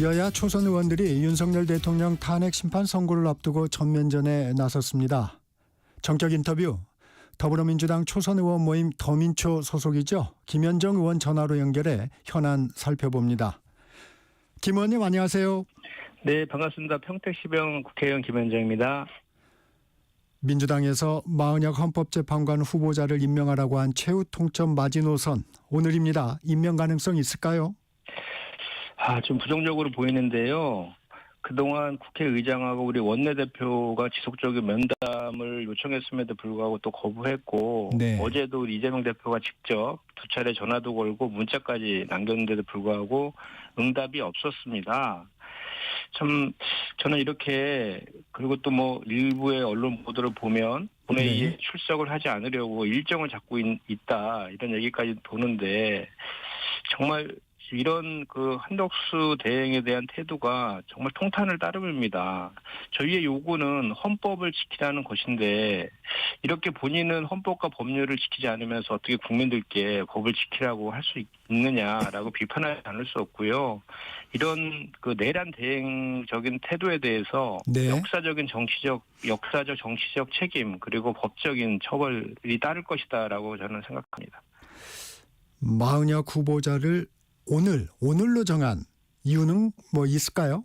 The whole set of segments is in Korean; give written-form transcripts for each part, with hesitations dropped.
여야 초선 의원들이 윤석열 대통령 탄핵 심판 선고를 앞두고 전면전에 나섰습니다. 정격 인터뷰, 더불어민주당 초선 의원 모임 더민초 소속이죠. 김현정 의원 전화로 연결해 현안 살펴봅니다. 김 의원님 안녕하세요. 네, 반갑습니다. 평택시병 국회의원 김현정입니다. 민주당에서 마은혁 헌법재판관 후보자를 임명하라고 한 최후 통첩 마지노선 오늘입니다. 임명 가능성 있을까요? 좀 부정적으로 보이는데요. 그동안 국회의장하고 우리 원내대표가 지속적인 면담을 요청했음에도 불구하고 또 거부했고, 네. 어제도 우리 이재명 대표가 직접 두 차례 전화도 걸고 문자까지 남겼는데도 불구하고 응답이 없었습니다. 참 저는 이렇게, 그리고 또 뭐 일부의 언론 보도를 보면 본회의에 네. 출석을 하지 않으려고 일정을 잡고 있다 이런 얘기까지 도는데, 정말 이런 그 한덕수 대행에 대한 태도가 정말 통탄을 따름입니다. 저희의 요구는 헌법을 지키라는 것인데, 이렇게 본인은 헌법과 법률을 지키지 않으면서 어떻게 국민들께 법을 지키라고 할 수 있느냐라고 비판하지 않을 수 없고요. 이런 그 내란 대행적인 태도에 대해서 네. 역사적 정치적 책임, 그리고 법적인 처벌이 따를 것이다라고 저는 생각합니다. 마은혁 후보자를 오늘로 정한 이유는 뭐 있을까요?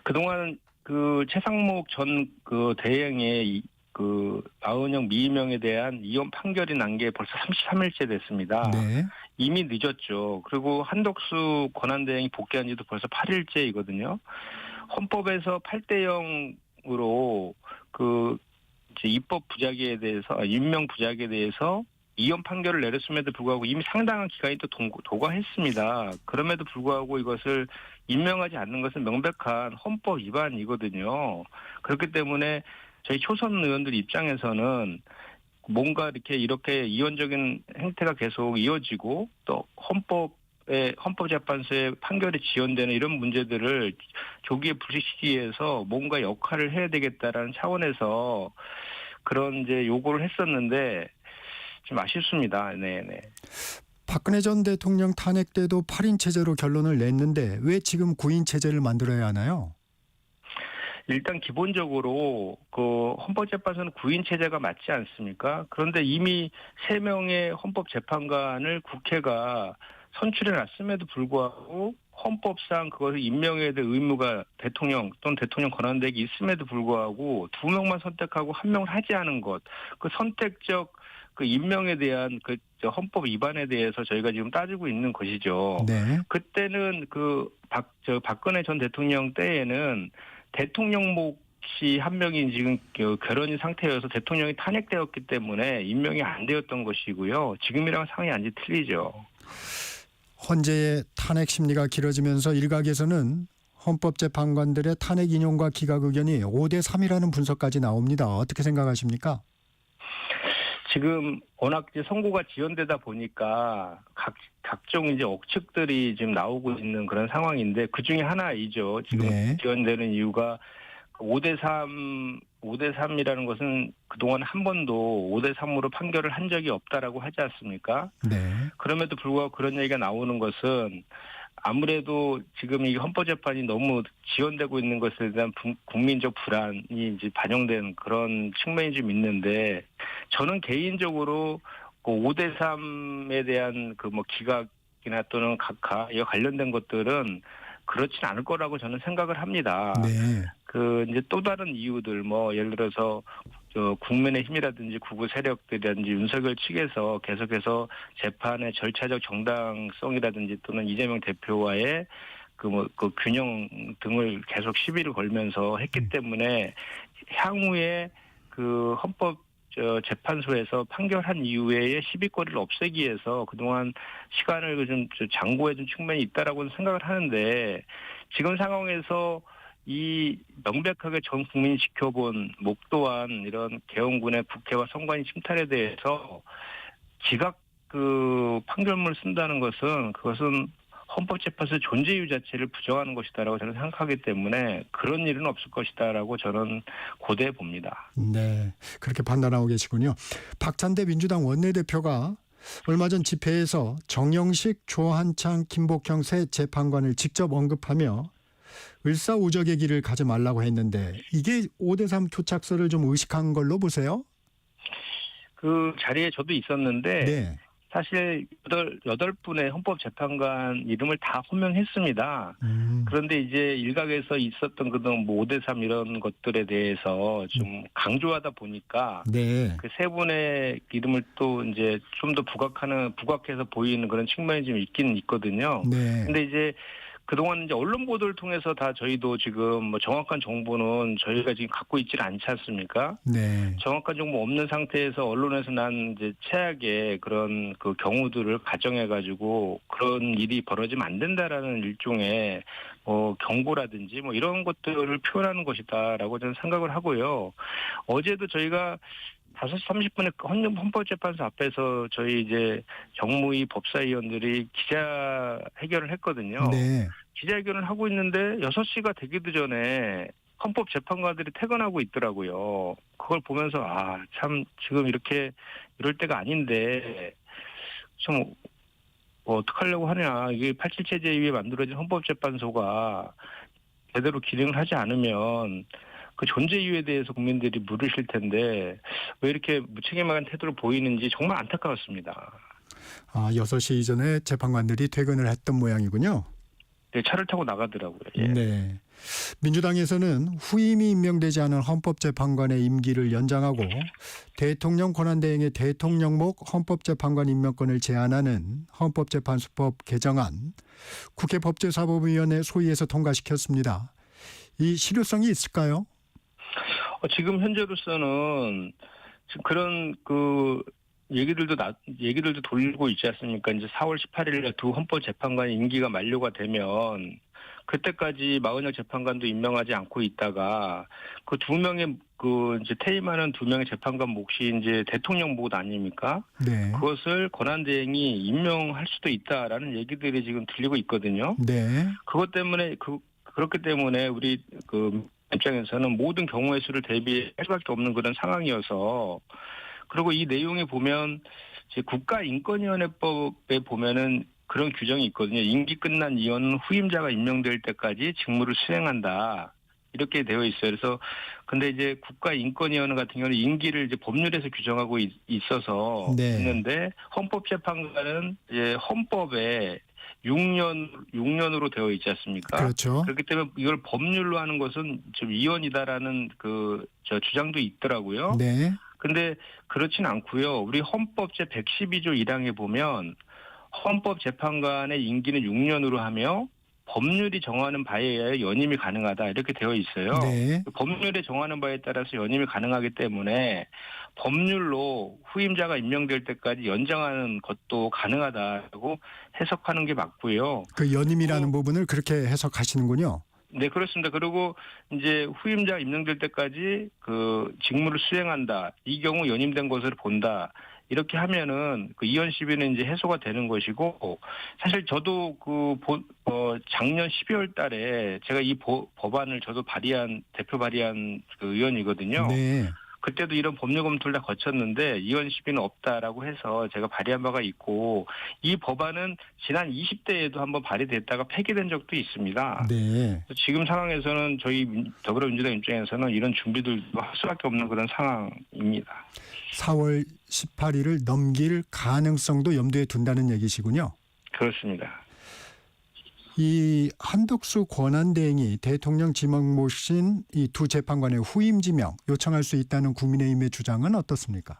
그동안 그 최상목 전 그 대행의 그 마은혁 미임명에 대한 이혼 판결이 난 게 벌써 33일째 됐습니다. 네. 이미 늦었죠. 그리고 한덕수 권한대행이 복귀한 지도 벌써 8일째이거든요. 헌법에서 8대 0으로 그 이제 입법 부작위에 대해서, 임명 부작위에 대해서 이혼 판결을 내렸음에도 불구하고 이미 상당한 기간이 또 도과했습니다. 그럼에도 불구하고 이것을 임명하지 않는 것은 명백한 헌법 위반이거든요. 그렇기 때문에 저희 초선 의원들 입장에서는 뭔가 이렇게 이혼적인 행태가 계속 이어지고, 또 헌법재판소의 판결이 지연되는 이런 문제들을 조기에 불식시키기 위해서 뭔가 역할을 해야 되겠다라는 차원에서 그런 이제 요구를 했었는데, 좀 아쉽습니다. 네네. 박근혜 전 대통령 탄핵 때도 8인 체제로 결론을 냈는데 왜 지금 9인 체제를 만들어야 하나요? 일단 기본적으로 그 헌법재판소는 9인 체제가 맞지 않습니까? 그런데 이미 3명의 헌법재판관을 국회가 선출해 놨음에도 불구하고 헌법상 그것을 임명해야 될 의무가 대통령 또는 대통령 권한대행이 있음에도 불구하고 2명만 선택하고 1명을 하지 않은 것, 그 선택적 그 임명에 대한 그 헌법 위반에 대해서 저희가 지금 따지고 있는 것이죠. 네. 그때는 박근혜 전 대통령 때에는 대통령 몫이 한 명이 지금 결혼인 상태여서 대통령이 탄핵되었기 때문에 임명이 안 되었던 것이고요. 지금이랑 상황이 완전히 틀리죠. 헌재의 탄핵 심리가 길어지면서 일각에서는 헌법재판관들의 탄핵 인용과 기각 의견이 5대 3이라는 분석까지 나옵니다. 어떻게 생각하십니까? 지금 워낙 이제 선고가 지연되다 보니까 각종 이제 억측들이 지금 나오고 있는 그런 상황인데, 그 중에 하나이죠. 지금 네. 지연되는 이유가 5대 3이라는 것은 그동안 한 번도 5대 3으로 판결을 한 적이 없다라고 하지 않습니까? 네. 그럼에도 불구하고 그런 얘기가 나오는 것은 아무래도 지금 이 헌법재판이 너무 지연되고 있는 것에 대한 국민적 불안이 이제 반영된 그런 측면이 좀 있는데, 저는 개인적으로 그 5대 3에 대한 그 뭐 기각이나 또는 각하 이와 관련된 것들은 그렇진 않을 거라고 저는 생각을 합니다. 네. 그 이제 또 다른 이유들, 뭐 예를 들어서 국민의힘이라든지 극우 세력들이라든지 윤석열 측에서 계속해서 재판의 절차적 정당성이라든지 또는 이재명 대표와의 그 균형 등을 계속 시비를 걸면서 했기 때문에 향후에 그 재판소에서 판결한 이후에 시비거리를 없애기 위해서 그동안 시간을 좀 장고해준 측면이 있다라고 생각을 하는데, 지금 상황에서 이 명백하게 전 국민이 지켜본 목도한 이런 계엄군의 국회와 선관위 침탈에 대해서 기각 그 판결문을 쓴다는 것은, 그것은 헌법재판소의 존재 이유 자체를 부정하는 것이다라고 저는 생각하기 때문에 그런 일은 없을 것이다라고 저는 고대해 봅니다. 네. 그렇게 판단하고 계시군요. 박찬대 민주당 원내대표가 얼마 전 집회에서 정영식, 조한창, 김복형 새 재판관을 직접 언급하며 을사오적의 길을 가지 말라고 했는데 이게 5대3 투착서를 좀 의식한 걸로 보세요? 그 자리에 저도 있었는데 네. 사실 여덟 분의 헌법재판관 이름을 다 호명했습니다. 그런데 이제 일각에서 있었던 그런 뭐 5대3 이런 것들에 대해서 좀 강조하다 보니까 네. 그 세 분의 이름을 또 이제 좀 더 부각해서 보이는 그런 측면이 좀 있긴 있거든요. 네. 근데 이제 그동안 이제 언론 보도를 통해서 다 저희도 지금 뭐 정확한 정보는 저희가 지금 갖고 있질 않지 않습니까? 네. 정확한 정보 없는 상태에서 언론에서 난 이제 최악의 그런 그 경우들을 가정해가지고 그런 일이 벌어지면 안 된다라는 일종의 경고라든지 뭐 이런 것들을 표현하는 것이다라고 저는 생각을 하고요. 어제도 저희가 5시 30분에 헌법재판소 앞에서 저희 이제 정무위 법사위원들이 기자회견을 했거든요. 네. 기자회견을 하고 있는데 6시가 되기도 전에 헌법재판관들이 퇴근하고 있더라고요. 그걸 보면서 참 지금 이럴 때가 아닌데 좀 어떡하려고 하냐. 이게 87 체제 이후에 만들어진 헌법재판소가 제대로 기능을 하지 않으면 그 존재 이유에 대해서 국민들이 물으실 텐데 왜 이렇게 무책임한 태도를 보이는지 정말 안타까웠습니다. 6시 이전에 재판관들이 퇴근을 했던 모양이군요. 네, 차를 타고 나가더라고요. 예. 네. 민주당에서는 후임이 임명되지 않은 헌법재판관의 임기를 연장하고 대통령 권한대행의 대통령목 헌법재판관 임명권을 제한하는 헌법재판소법 개정안 국회 법제사법위원회 소위에서 통과시켰습니다. 이 실효성이 있을까요? 지금 현재로서는 지금 그런 얘기들도 돌리고 있지 않습니까? 이제 4월 18일에 두 헌법재판관의 임기가 만료가 되면 그때까지 마은혁 재판관도 임명하지 않고 있다가 그 두 명의 이제 퇴임하는 두 명의 재판관 몫이 이제 대통령 몫 아닙니까? 네. 그것을 권한대행이 임명할 수도 있다라는 얘기들이 지금 들리고 있거든요. 네. 그것 때문에 그렇기 때문에 우리 입장에서는 모든 경우의 수를 대비할 수밖에 없는 그런 상황이어서 그리고 이 내용에 보면 국가인권위원회법에 보면은 그런 규정이 있거든요. 임기 끝난 의원은 후임자가 임명될 때까지 직무를 수행한다. 이렇게 되어 있어요. 그래서 근데 이제 국가인권위원회 같은 경우는 임기를 이제 법률에서 규정하고 있어서 네. 있는데 헌법재판관은 이제 헌법에 6년으로 되어 있지 않습니까? 그렇죠. 그렇기 때문에 이걸 법률로 하는 것은 좀 이원이다라는 주장도 있더라고요. 네. 근데 그렇진 않고요. 우리 헌법 제 112조 1항에 보면 헌법재판관의 임기는 6년으로 하며 법률이 정하는 바에 의하여 연임이 가능하다 이렇게 되어 있어요. 네. 법률에 정하는 바에 따라서 연임이 가능하기 때문에 법률로 후임자가 임명될 때까지 연장하는 것도 가능하다고 해석하는 게 맞고요. 그 연임이라는 부분을 그렇게 해석하시는군요. 네, 그렇습니다. 그리고 이제 후임자가 임명될 때까지 그 직무를 수행한다. 이 경우 연임된 것을 본다. 이렇게 하면은 그 이원 시비는 이제 해소가 되는 것이고 사실 저도 작년 12월 달에 제가 이 법안을 저도 대표 발의한 그 의원이거든요. 네. 그때도 이런 법률 검토를 다 거쳤는데 이원 시비는 없다라고 해서 제가 발의한 바가 있고 이 법안은 지난 20대에도 한번 발의됐다가 폐기된 적도 있습니다. 네. 지금 상황에서는 저희 더불어민주당 입장에서는 이런 준비들도 할 수밖에 없는 그런 상황입니다. 4월 18일을 넘길 가능성도 염두에 둔다는 얘기시군요. 그렇습니다. 이 한덕수 권한대행이 대통령 지명 모신 이 두 재판관의 후임 지명 요청할 수 있다는 국민의힘의 주장은 어떻습니까?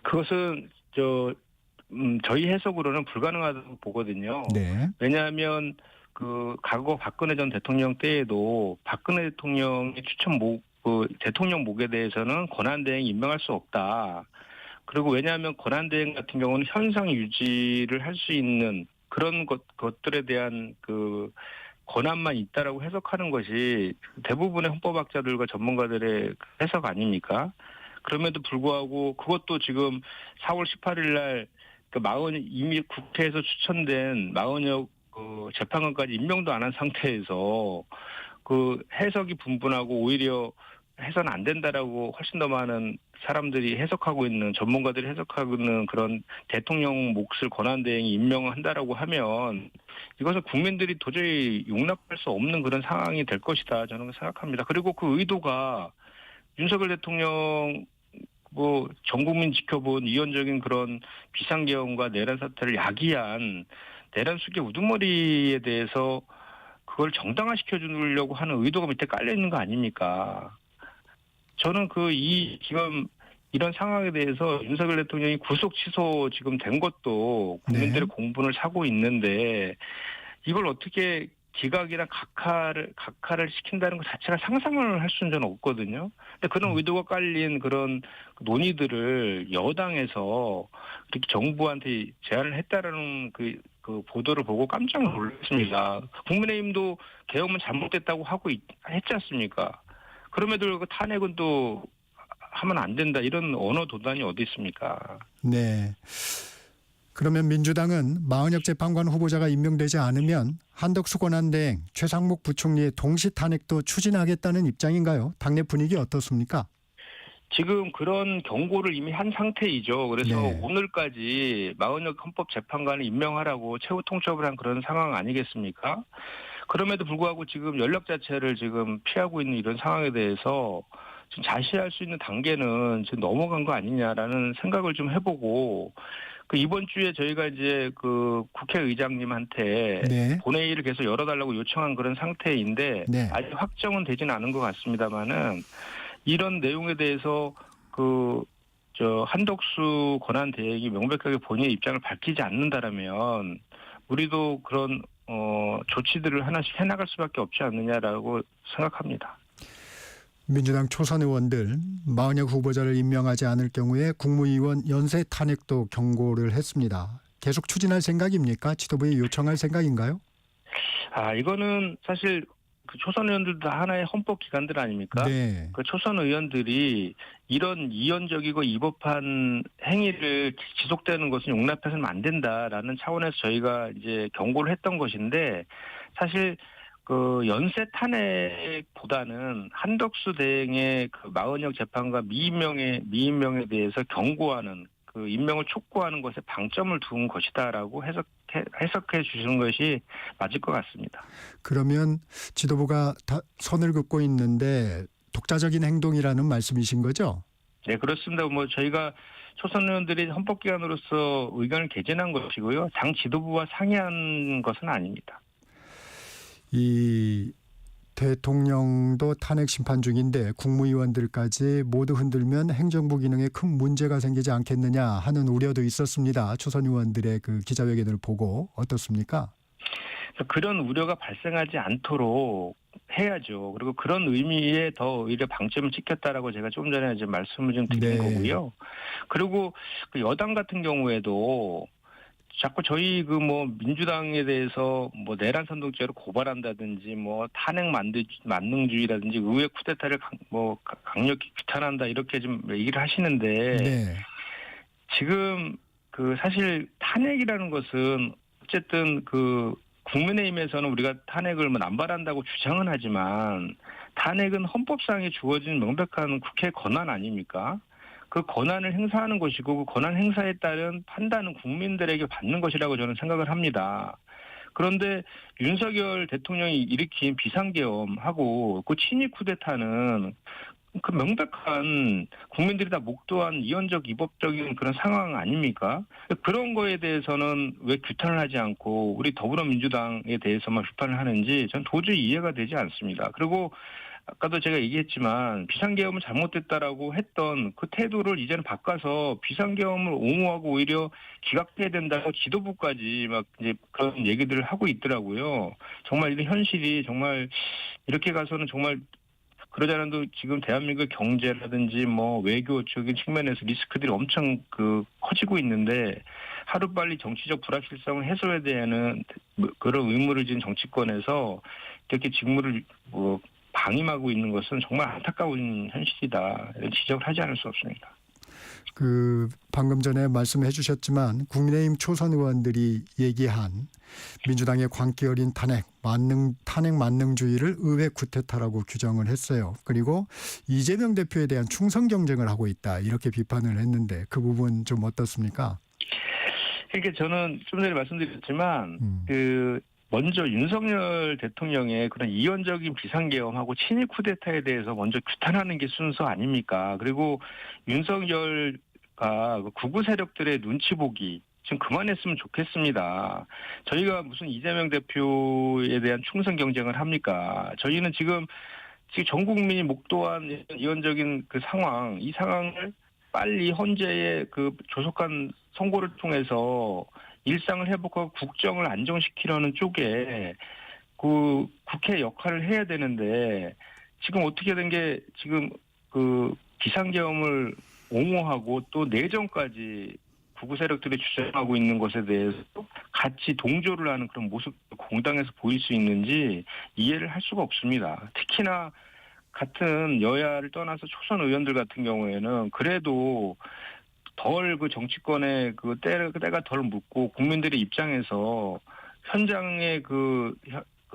그것은 저희 해석으로는 불가능하다고 보거든요. 네. 왜냐하면 과거 박근혜 전 대통령 때에도 박근혜 대통령의 대통령 목에 대해서는 권한대행이 임명할 수 없다. 그리고 왜냐하면 권한대행 같은 경우는 현상 유지를 할 수 있는 그런 것들에 대한 권한만 있다라고 해석하는 것이 대부분의 헌법학자들과 전문가들의 해석 아닙니까? 그럼에도 불구하고 그것도 지금 4월 18일 날 이미 국회에서 추천된 마은혁 재판관까지 임명도 안 한 상태에서 해석이 분분하고 오히려 해서는 안 된다라고 훨씬 더 많은 사람들이 해석하고 있는 전문가들이 해석하고 있는 그런 대통령 몫을 권한대행이 임명한다라고 하면 이것은 국민들이 도저히 용납할 수 없는 그런 상황이 될 것이다 저는 생각합니다. 그리고 그 의도가 윤석열 대통령 전 국민 지켜본 이원적인 그런 비상계엄과 내란 사태를 야기한 내란 수계 우두머리에 대해서 그걸 정당화시켜 주려고 하는 의도가 밑에 깔려 있는 거 아닙니까? 저는 지금 이런 상황에 대해서 윤석열 대통령이 구속 취소 지금 된 것도 국민들의 네. 공분을 사고 있는데 이걸 어떻게 기각이나 각하를 시킨다는 것 자체가 상상을 할 수는 저는 없거든요. 근데 그런 의도가 깔린 그런 논의들을 여당에서 이렇게 정부한테 제안을 했다라는 그 보도를 보고 깜짝 놀랐습니다. 국민의힘도 계엄은 잘못됐다고 했지 않습니까? 그럼에도 불구하고 탄핵은 또 하면 안 된다 이런 언어 도단이 어디 있습니까? 네. 그러면 민주당은 마은혁 재판관 후보자가 임명되지 않으면 한덕수 권한대행, 최상목 부총리의 동시 탄핵도 추진하겠다는 입장인가요? 당내 분위기 어떻습니까? 지금 그런 경고를 이미 한 상태이죠. 그래서 네. 오늘까지 마은혁 헌법재판관을 임명하라고 최후 통첩을 한 그런 상황 아니겠습니까? 그럼에도 불구하고 지금 연락 자체를 지금 피하고 있는 이런 상황에 대해서 지금 자시할 수 있는 단계는 지금 넘어간 거 아니냐라는 생각을 좀 해보고 이번 주에 저희가 이제 국회의장님한테 네. 본회의를 계속 열어달라고 요청한 그런 상태인데 네. 아직 확정은 되지는 않은 것 같습니다만은 이런 내용에 대해서 한덕수 권한대행이 명백하게 본인의 입장을 밝히지 않는다라면 우리도 그런 조치들을 하나씩 해나갈 수밖에 없지 않느냐라고 생각합니다. 민주당 초선 의원들 마은혁 후보자를 임명하지 않을 경우에 국무위원 연쇄 탄핵도 경고를 했습니다. 계속 추진할 생각입니까? 지도부에 요청할 생각인가요? 이거는 사실 그 초선 의원들도 다 하나의 헌법 기관들 아닙니까? 네. 그 초선 의원들이 이런 이원적이고 위법한 행위를 지속되는 것은 용납해서는 안 된다라는 차원에서 저희가 이제 경고를 했던 것인데 사실 연쇄 탄핵보다는 한덕수 대행의 마은혁 재판관 미임명에 대해서 경고하는 임명을 촉구하는 것에 방점을 둔 것이다라고 해석해 주시는 것이 맞을 것 같습니다. 그러면 지도부가 다 선을 긋고 있는데 독자적인 행동이라는 말씀이신 거죠? 네, 그렇습니다. 저희가 초선 의원들이 헌법기관으로서 의견을 개진한 것이고요. 당 지도부와 상의한 것은 아닙니다. 이 대통령도 탄핵 심판 중인데 국무위원들까지 모두 흔들면 행정부 기능에 큰 문제가 생기지 않겠느냐 하는 우려도 있었습니다. 초선 의원들의 그 기자회견을 보고 어떻습니까? 그런 우려가 발생하지 않도록 해야죠. 그리고 그런 의미에 더 오히려 방점을 찍혔다라고 제가 좀 전에 이제 말씀을 좀 드린 네. 거고요. 그리고 여당 같은 경우에도 자꾸 저희 민주당에 대해서 내란 선동죄로 고발한다든지 탄핵 만능주의라든지 의회 쿠데타를 강력히 규탄한다 이렇게 좀 얘기를 하시는데 네. 지금 사실 탄핵이라는 것은 어쨌든 국민의힘에서는 우리가 탄핵을 남발한다고 주장은 하지만 탄핵은 헌법상에 주어진 명백한 국회 권한 아닙니까? 그 권한을 행사하는 것이고 그 권한 행사에 따른 판단은 국민들에게 받는 것이라고 저는 생각을 합니다. 그런데 윤석열 대통령이 일으킨 비상계엄하고 친위 쿠데타는 명백한 국민들이 다 목도한 이원적 위법적인 그런 상황 아닙니까? 그런 거에 대해서는 왜 규탄을 하지 않고 우리 더불어민주당에 대해서만 비판을 하는지 전 도저히 이해가 되지 않습니다. 그리고 아까도 제가 얘기했지만 비상계엄은 잘못됐다라고 했던 그 태도를 이제는 바꿔서 비상계엄을 옹호하고 오히려 기각해야 된다고 지도부까지 이제 그런 얘기들을 하고 있더라고요. 정말 이런 현실이 정말 이렇게 가서는 정말 그러지 않아도 지금 대한민국 경제라든지 외교적인 측면에서 리스크들이 엄청 커지고 있는데 하루빨리 정치적 불확실성을 해소해야 되는 그런 의무를 지닌 정치권에서 이렇게 직무를 방임하고 있는 것은 정말 안타까운 현실이다. 이런 지적을 하지 않을 수 없습니다. 방금 전에 말씀해 주셨지만 국민의힘 초선 의원들이 얘기한 민주당의 광기 어린 탄핵 만능주의를 의회 구태타라고 규정을 했어요. 그리고 이재명 대표에 대한 충성 경쟁을 하고 있다 이렇게 비판을 했는데 그 부분 좀 어떻습니까? 그러니까 저는 좀 전에 말씀드렸지만 음. 먼저 윤석열 대통령의 그런 이원적인 비상계엄하고 친일 쿠데타에 대해서 먼저 규탄하는 게 순서 아닙니까? 그리고 윤석열과 극우 세력들의 눈치 보기 좀 그만했으면 좋겠습니다. 저희가 무슨 이재명 대표에 대한 충성 경쟁을 합니까? 저희는 지금 전 국민이 목도한 이원적인 그 상황, 이 상황을 빨리 헌재의 그 조속한 선고를 통해서 일상을 회복하고 국정을 안정시키려는 쪽에 그 국회 역할을 해야 되는데 지금 어떻게 된 게 지금 그 비상계엄을 옹호하고 또 내정까지 구구 세력들이 주장하고 있는 것에 대해서 같이 동조를 하는 그런 모습 공당에서 보일 수 있는지 이해를 할 수가 없습니다. 특히나 같은 여야를 떠나서 초선 의원들 같은 경우에는 그래도 덜 그 정치권의 그 때가 덜 묻고 국민들의 입장에서 현장의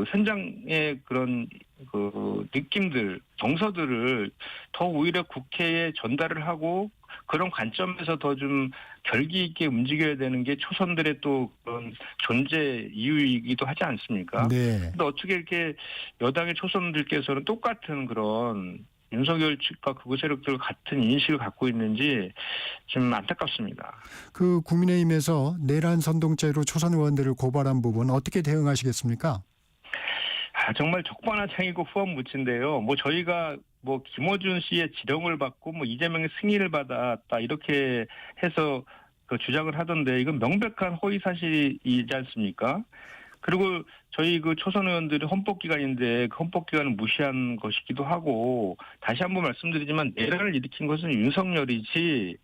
현장의 그런 그 느낌들, 정서들을 더 오히려 국회에 전달을 하고 그런 관점에서 더 좀 결기 있게 움직여야 되는 게 초선들의 또 그런 존재 이유이기도 하지 않습니까? 네. 근데 어떻게 이렇게 여당의 초선들께서는 똑같은 그런 윤석열 측과 극우 세력들 같은 인식을 갖고 있는지 좀 안타깝습니다. 그 국민의힘에서 내란 선동죄로 초선 의원들을 고발한 부분 어떻게 대응하시겠습니까? 정말 적반하장이고 후원무치인데요. 뭐 저희가 뭐 김어준 씨의 지령을 받고 뭐 이재명의 승인을 받았다 이렇게 해서 그 주장을 하던데 이건 명백한 허위 사실이지 않습니까? 그리고 저희 그 초선 의원들이 헌법기관인데 그 헌법기관을 무시한 것이기도 하고 다시 한번 말씀드리지만 내란을 일으킨 것은 윤석열이지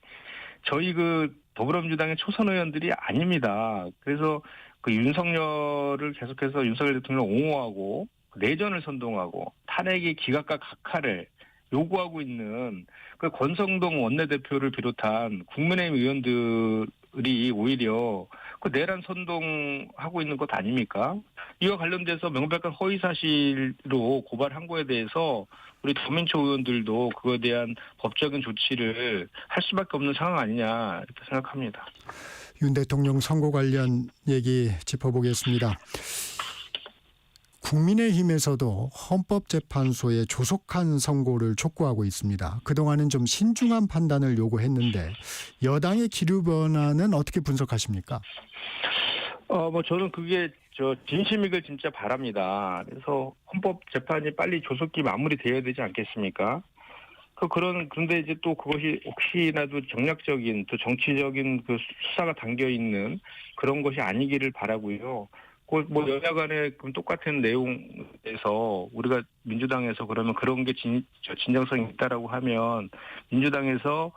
저희 그 더불어민주당의 초선 의원들이 아닙니다. 그래서 그 윤석열을 계속해서 윤석열 대통령을 옹호하고 내전을 선동하고 탄핵의 기각과 각하를 요구하고 있는 그 권성동 원내대표를 비롯한 국민의힘 의원들이 오히려 그 내란 선동하고 있는 것 아닙니까? 이와 관련돼서 명백한 허위 사실로 고발한 거에 대해서 우리 더민초 의원들도 그거에 대한 법적인 조치를 할 수밖에 없는 상황 아니냐 이렇게 생각합니다. 윤 대통령 선거 관련 얘기 짚어보겠습니다. 국민의힘에서도 헌법재판소의 조속한 선고를 촉구하고 있습니다. 그동안은 좀 신중한 판단을 요구했는데 여당의 기류 변화는 어떻게 분석하십니까? 뭐 저는 그게 진심이길 진짜 바랍니다. 그래서 헌법재판이 빨리 조속히 마무리돼야 되지 않겠습니까? 그런데 이제 또 그것이 혹시라도 정략적인 또 정치적인 그 수사가 담겨 있는 그런 것이 아니기를 바라고요. 뭐 여야 간에 똑같은 내용에서 우리가 민주당에서 그러면 그런 게 진정성이 있다라고 하면 민주당에서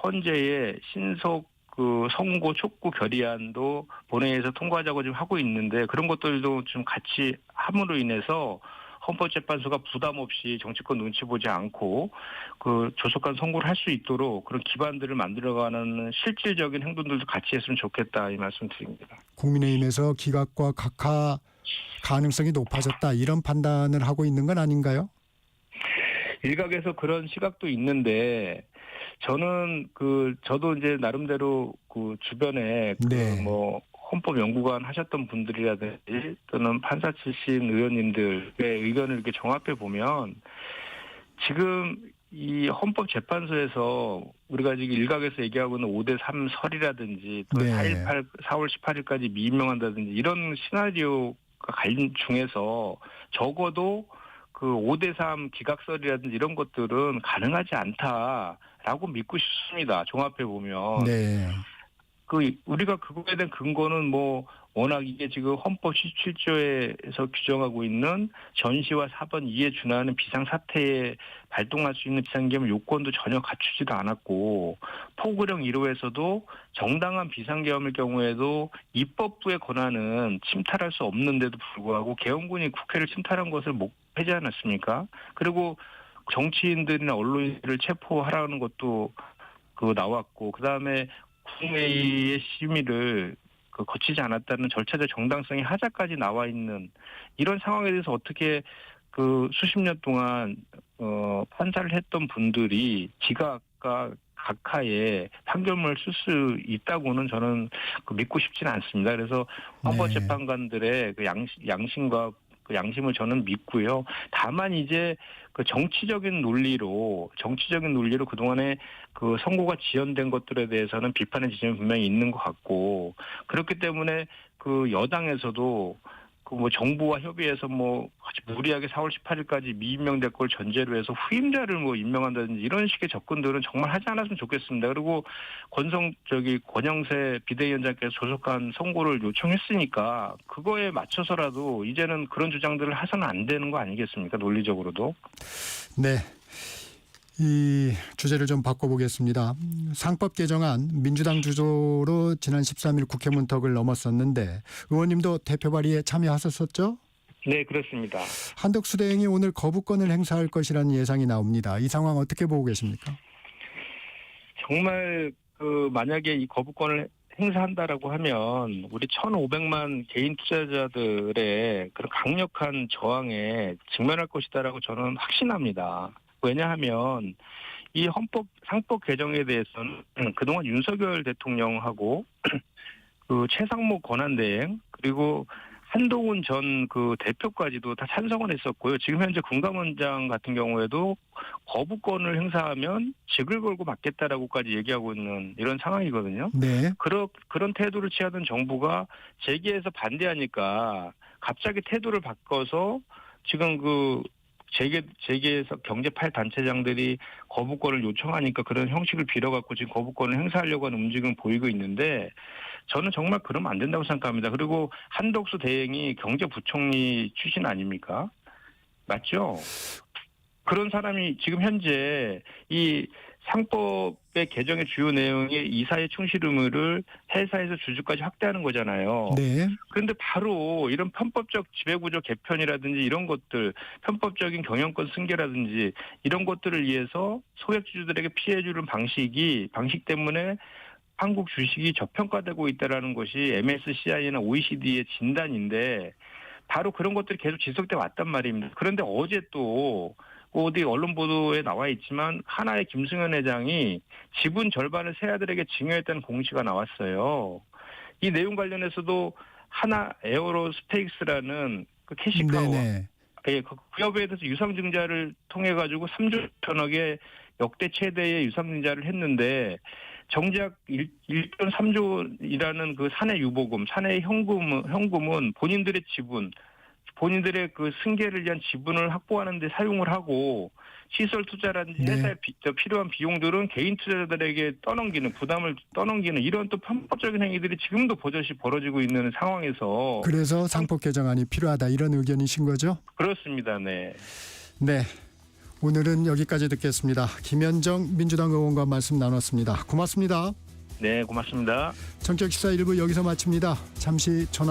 헌재의 신속 그 선고 촉구 결의안도 본회의에서 통과하자고 지금 하고 있는데 그런 것들도 좀 같이 함으로 인해서 헌법재판소가 부담 없이 정치권 눈치 보지 않고 그 조속한 선고를 할 수 있도록 그런 기반들을 만들어가는 실질적인 행동들도 같이 했으면 좋겠다 이 말씀 드립니다. 국민의힘에서 기각과 각하 가능성이 높아졌다 이런 판단을 하고 있는 건 아닌가요? 일각에서 그런 시각도 있는데 저는 저도 이제 나름대로 그 주변에 네. 뭐 헌법 연구관 하셨던 분들이라든지 또는 판사 출신 의원님들의 의견을 이렇게 종합해 보면 지금 이 헌법재판소에서 우리가 지금 일각에서 얘기하고 있는 5대3 설이라든지 또 네. 4월 18일까지 미임명한다든지 이런 시나리오가 관련 중에서 적어도 그 5대3 기각설이라든지 이런 것들은 가능하지 않다라고 믿고 싶습니다. 종합해 보면. 네. 우리가 그거에 대한 근거는 뭐 워낙 이게 지금 헌법 17조에서 규정하고 있는 전시와 사번 이에 준하는 비상사태에 발동할 수 있는 비상계엄 요건도 전혀 갖추지도 않았고 포구령 1호에서도 정당한 비상계엄일 경우에도 입법부의 권한은 침탈할 수 없는데도 불구하고 계엄군이 국회를 침탈한 것을 목패지 않았습니까? 그리고 정치인들이나 언론인들을 체포하라는 것도 나왔고 그다음에 국회의 심의를 그 거치지 않았다는 절차적 정당성의 하자까지 나와 있는 이런 상황에 대해서 어떻게 그 수십 년 동안 판사를 했던 분들이 지각과 각하의 판결문을 쓸 수 있다고는 저는 믿고 싶지는 않습니다. 그래서 헌법재판관들의 그 양심과 그 양심을 저는 믿고요. 다만 이제 그 정치적인 논리로 그동안에 그 선고가 지연된 것들에 대해서는 비판의 지점이 분명히 있는 것 같고, 그렇기 때문에 그 여당에서도 그 뭐 정부와 협의해서 뭐 아주 무리하게 4월 18일까지 미임명될 걸 전제로 해서 후임자를 뭐 임명한다든지 이런 식의 접근들은 정말 하지 않았으면 좋겠습니다. 그리고 권영세 비대위원장께서 조속한 선고를 요청했으니까 그거에 맞춰서라도 이제는 그런 주장들을 해서는 안 되는 거 아니겠습니까? 논리적으로도. 네. 이 주제를 좀 바꿔보겠습니다. 상법 개정안 민주당 주도로 지난 13일 국회 문턱을 넘었었는데 의원님도 대표 발의에 참여하셨었죠? 네, 그렇습니다. 한덕수 대행이 오늘 거부권을 행사할 것이라는 예상이 나옵니다. 이 상황 어떻게 보고 계십니까? 정말 그 만약에 이 거부권을 행사한다라고 하면 우리 1,500만 개인 투자자들의 그런 강력한 저항에 직면할 것이다라고 저는 확신합니다. 왜냐하면 이 상법 개정에 대해서는 그동안 윤석열 대통령하고 그 최상목 권한대행 그리고 한동훈 전 그 대표까지도 다 찬성을 했었고요. 지금 현재 금감원장 같은 경우에도 거부권을 행사하면 직을 걸고 맞겠다라고까지 얘기하고 있는 이런 상황이거든요. 네. 그런 태도를 취하던 정부가 재계에서 반대하니까 갑자기 태도를 바꿔서 지금 그 재계에서 경제파의 단체장들이 거부권을 요청하니까 그런 형식을 빌어갖고 지금 거부권을 행사하려고 하는 움직임을 보이고 있는데 저는 정말 그러면 안 된다고 생각합니다. 그리고 한덕수 대행이 경제부총리 출신 아닙니까? 맞죠? 그런 사람이 지금 현재 이 상법의 개정의 주요 내용이 이사의 충실 의무를 해사에서 주주까지 확대하는 거잖아요. 네. 그런데 바로 이런 편법적 지배구조 개편이라든지 이런 것들, 편법적인 경영권 승계라든지 이런 것들을 위해서 소액주주들에게 피해 주는 방식 때문에 한국 주식이 저평가되고 있다는 것이 MSCI나 OECD의 진단인데 바로 그런 것들이 계속 지속돼 왔단 말입니다. 그런데 어제 또 어디 언론 보도에 나와 있지만 하나의 김승현 회장이 지분 절반을 세아들에게 증여했다는 공시가 나왔어요. 이 내용 관련해서도 하나 에어로스페이스라는 그 캐시카와 그 협회에 대해서 유상증자를 통해 가지고 3조 천억의 역대 최대의 유상증자를 했는데 정작 1.3조이라는 그 사내 유보금, 사내 현금은 본인들의 지분, 본인들의 그 승계를 위한 지분을 확보하는 데 사용을 하고 시설 투자라든지 회사에 필요한 비용들은 개인 투자자들에게 부담을 떠넘기는 이런 또 편법적인 행위들이 지금도 버젓이 벌어지고 있는 상황에서 그래서 상법 개정안이 필요하다 이런 의견이신 거죠? 그렇습니다. 네. 네. 오늘은 여기까지 듣겠습니다. 김현정 민주당 의원과 말씀 나눴습니다. 고맙습니다. 네, 고맙습니다. 정책시사 1부 여기서 마칩니다. 잠시 전화